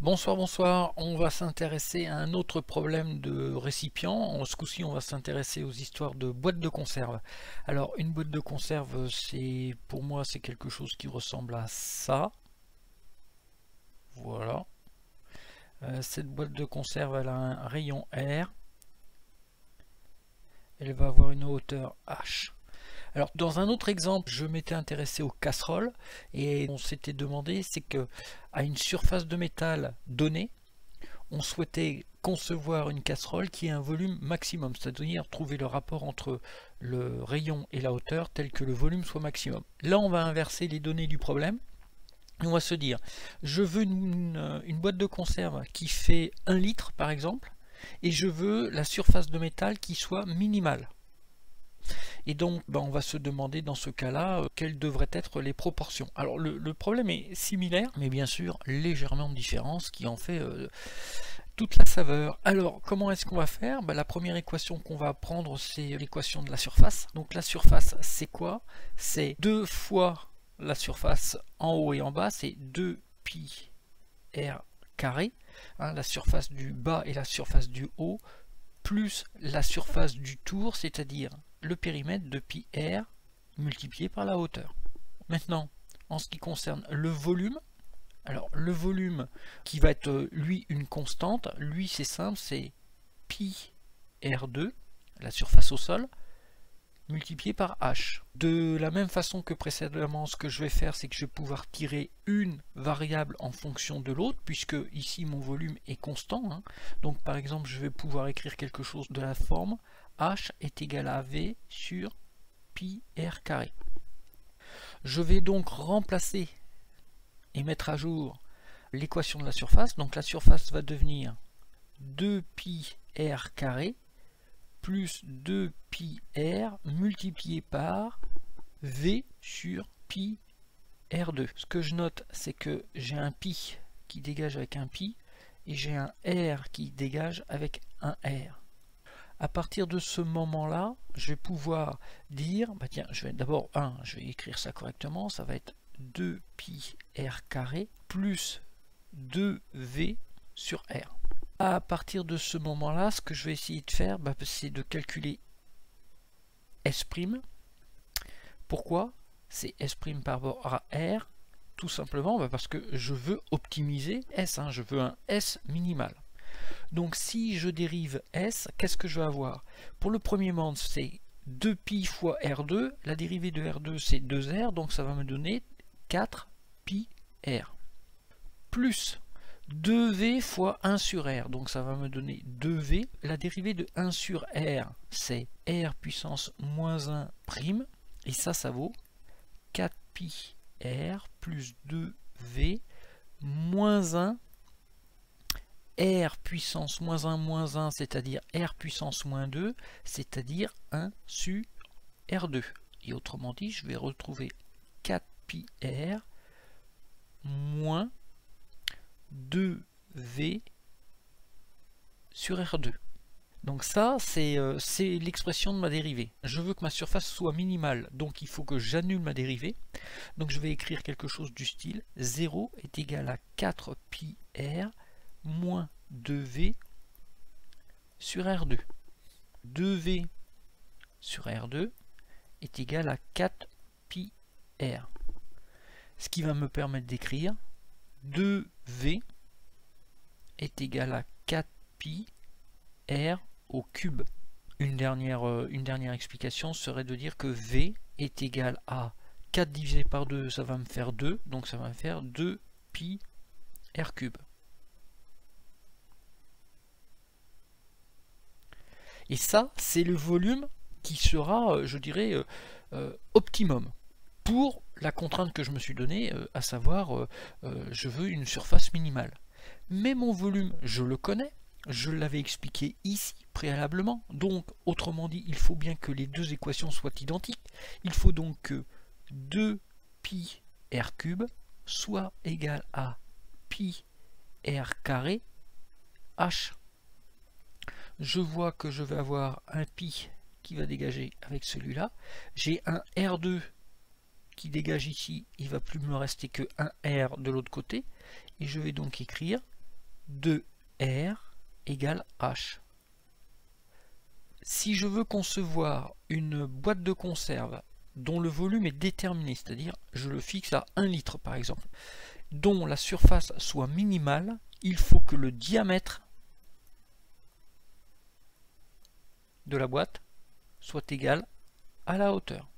Bonsoir, bonsoir. On va s'intéresser à un autre problème de récipient. Ce coup-ci, on va s'intéresser aux histoires de boîtes de conserve. Alors, une boîte de conserve, c'est pour moi, c'est quelque chose qui ressemble à ça. Voilà. Cette boîte de conserve, elle a un rayon R. Elle va avoir une hauteur H. Alors, dans un autre exemple, je m'étais intéressé aux casseroles et on s'était demandé, c'est que à une surface de métal donnée, on souhaitait concevoir une casserole qui ait un volume maximum, c'est-à-dire trouver le rapport entre le rayon et la hauteur tel que le volume soit maximum. Là, on va inverser les données du problème. On va se dire, je veux une boîte de conserve qui fait 1 litre par exemple, et je veux la surface de métal qui soit minimale. Et donc, on va se demander dans ce cas-là quelles devraient être les proportions. Alors, le problème est similaire, mais bien sûr légèrement différent, ce qui en fait toute la saveur. Alors, comment est-ce qu'on va faire? La première équation qu'on va prendre, c'est l'équation de la surface. Donc, la surface, c'est quoi? C'est 2 fois la surface en haut et en bas, c'est 2pi r carré. La surface du bas et la surface du haut, plus la surface du tour, c'est-à-dire le périmètre de pi r multiplié par la hauteur. Maintenant, en ce qui concerne le volume, alors le volume qui va être lui une constante, lui c'est simple, c'est pi r2, la surface au sol, multiplié par h. De la même façon que précédemment, ce que je vais faire, c'est que je vais pouvoir tirer une variable en fonction de l'autre, puisque ici mon volume est constant. Donc par exemple, je vais pouvoir écrire quelque chose de la forme h est égal à v sur pi r carré. Je vais donc remplacer et mettre à jour l'équation de la surface. Donc la surface va devenir 2pi r carré plus 2pi r multiplié par v sur pi r2. Ce que je note, c'est que j'ai un pi qui dégage avec un pi et j'ai un r qui dégage avec un r. À partir de ce moment-là, je vais pouvoir dire, tiens, je vais d'abord je vais écrire ça correctement, ça va être 2pi r carré plus 2v sur r. À partir de ce moment-là, ce que je vais essayer de faire, c'est de calculer S'. Pourquoi? C'est S' par rapport à R, tout simplement parce que je veux optimiser S, je veux un S minimal. Donc si je dérive S, qu'est-ce que je vais avoir? Pour le premier monde, c'est 2pi fois R2, la dérivée de R2 c'est 2R, donc ça va me donner 4pi R. Plus 2v fois 1 sur r, donc ça va me donner 2v. La dérivée de 1 sur r, c'est r puissance moins 1 prime, et ça vaut 4pi r plus 2v moins 1 r puissance moins 1, c'est-à-dire r puissance moins 2, c'est-à-dire 1 sur r2. Et autrement dit, je vais retrouver 4pi r moins 2v sur R2. Donc ça, c'est l'expression de ma dérivée. Je veux que ma surface soit minimale, donc il faut que j'annule ma dérivée. Donc je vais écrire quelque chose du style 0 est égal à 4pi r moins 2v sur R2. 2v sur R2 est égal à 4pi r. Ce qui va me permettre d'écrire 2v est égal à 4pi r au cube. Une dernière explication serait de dire que v est égal à 4 divisé par 2, ça va me faire 2, donc ça va me faire 2pi r cube. Et ça, c'est le volume qui sera, je dirais, optimum pour la contrainte que je me suis donnée, à savoir je veux une surface minimale. Mais mon volume, je le connais, je l'avais expliqué ici préalablement, donc autrement dit, il faut bien que les deux équations soient identiques. Il faut donc que 2pi r cube soit égal à pi r carré h. Je vois que je vais avoir un pi qui va dégager avec celui-là. J'ai un R2 qui dégage ici, il ne va plus me rester que un R de l'autre côté. Et je vais donc écrire de R égale H. Si je veux concevoir une boîte de conserve dont le volume est déterminé, c'est-à-dire je le fixe à 1 litre par exemple, dont la surface soit minimale, il faut que le diamètre de la boîte soit égal à la hauteur.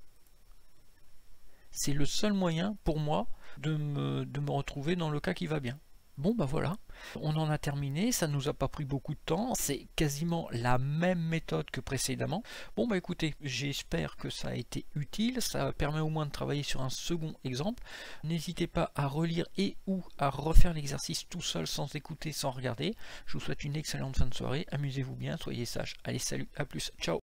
C'est le seul moyen pour moi de me retrouver dans le cas qui va bien. Bon bah voilà, on en a terminé, ça nous a pas pris beaucoup de temps, c'est quasiment la même méthode que précédemment. Bon bah écoutez, j'espère que ça a été utile, ça permet au moins de travailler sur un second exemple. N'hésitez pas à relire et ou à refaire l'exercice tout seul sans écouter, sans regarder. Je vous souhaite une excellente fin de soirée, amusez-vous bien, soyez sages. Allez salut, à plus, ciao.